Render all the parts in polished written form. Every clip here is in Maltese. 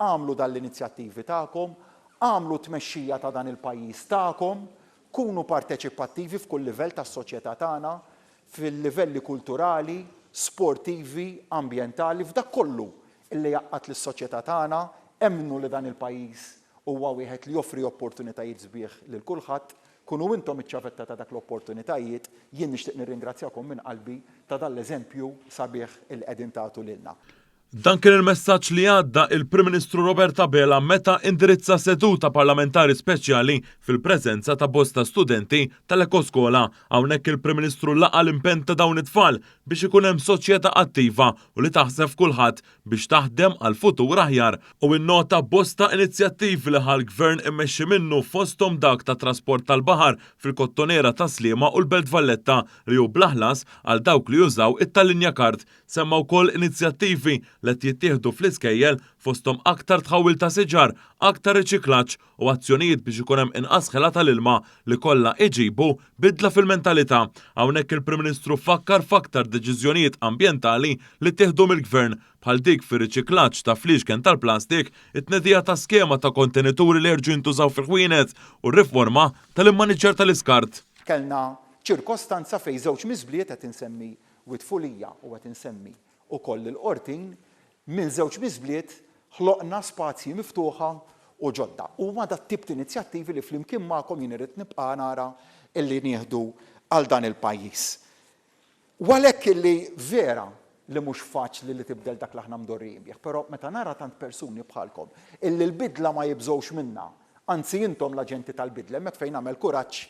għamlu dan l-inizjattivi tagħkom, għamlu tmexxija ta' dan il-pajjiż tagħkom, kunu parteċipattivi f'kull livell tas-soċjetà tagħna, fil-livelli kulturali, sportivi, ambjentali, f'dak kollu illi jaqqat lis-soċjetà tagħna, emmnu li dan il-pajjiż huwa wieħed li joffri opportunitajiet sbieħ lil kulħadd, kunu intom iċ-ċavetta ta' dak l-opportunitajiet, jien nixtieq nirringrazzjakom minn qalbi ta' dan l-eżempju sabiħ il qegħdin tagħtu lilna. Dan kien il-messaġġ li għadda il-Prim Ministru Robert Abela meta indirizza seduta parlamentari speċjali fil-preżenza ta' bosta studenti tal-ekoskola. Hawnhekk il-Prim Ministru laqa l-impenn ta' dawn it-tfal biex ikun hemm soċjetà attiva u li taħseb kulħadd biex taħdem għal futur aħjar u innota bosta inizjattivi li ħall-Gvern immexxi minnu fosthom dak ta' trasport tal-baħar fil-kottonera ta' Sliema u l-Belt Valletta li hu blaħlas għal dawk li jużaw it-tal-linja kard. Semma wkoll inizjattivi li jittieħdu fl-iskejjel fosthom aktar tħawil ta' siġar, aktar riċiklaġġ u azzjonijiet biex ikun hemm inqas ħela tal-ilma li kollha iġibu bidla fil-mentalità. Hawnhekk il-Prim Ministru fakkar f'aktar deċiżjonijiet ambjentali li ttieħdu mill-Gvern bħal dik fir-riċiklaġġ ta' fliexken tal-plastik, it-tnedija ta' skema ta' kontenituri li jerġgħu jintużaw fil-ħwienet u r-riforma tal-immaniġġer tal-iskart. Kellna ċirkostanza fejn żewġ miżbliet qed insemmi Witfulija u qed insemmi ukoll il-Qortin minn żewġ miżbliet ħloqna spazji miftuħa u ġodda. Huma dat tip ta' inizjattivi li flimkien magħkom jien irid nibqa' nara illi nieħdu għal dan il-pajjiż. U għalhekk illi vera li mhux faċli li tibdel dak li aħna mdorrijin bih, però meta nara tant persuni bħalkom illi l-bidla ma jibżgħux minnha, anzi intom l-aġenti tal-bidla hemmhekk fejn nagħmel kuraġġ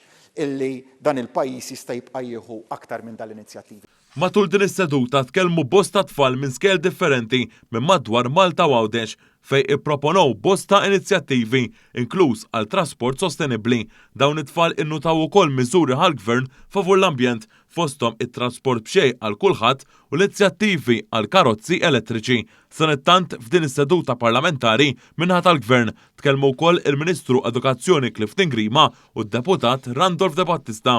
illi dan il-pajjiż jista' jibqa' jieħu aktar minn dal-inizjattivi. Matul din is-seduta tkellmu bosta tfal minn skel differenti minn madwar Malta u Għawdex fejn ipproponew bosta inizjattivi inkluż għal trasport sostenibbli. Dawn it-tfal innutaw ukoll miżuri għall-Gvern favur l-ambjent fosthom it-trasport b'xejn għal kulħadd u l-inizjattivi għal karozzi elettriċi. Sanittant f'din is-seduta parlamentari minħat tal-Gvern tkellmu wkoll il-Ministru Edukazzjoni Clifton Grima u d-Deputat Randolph De Battista.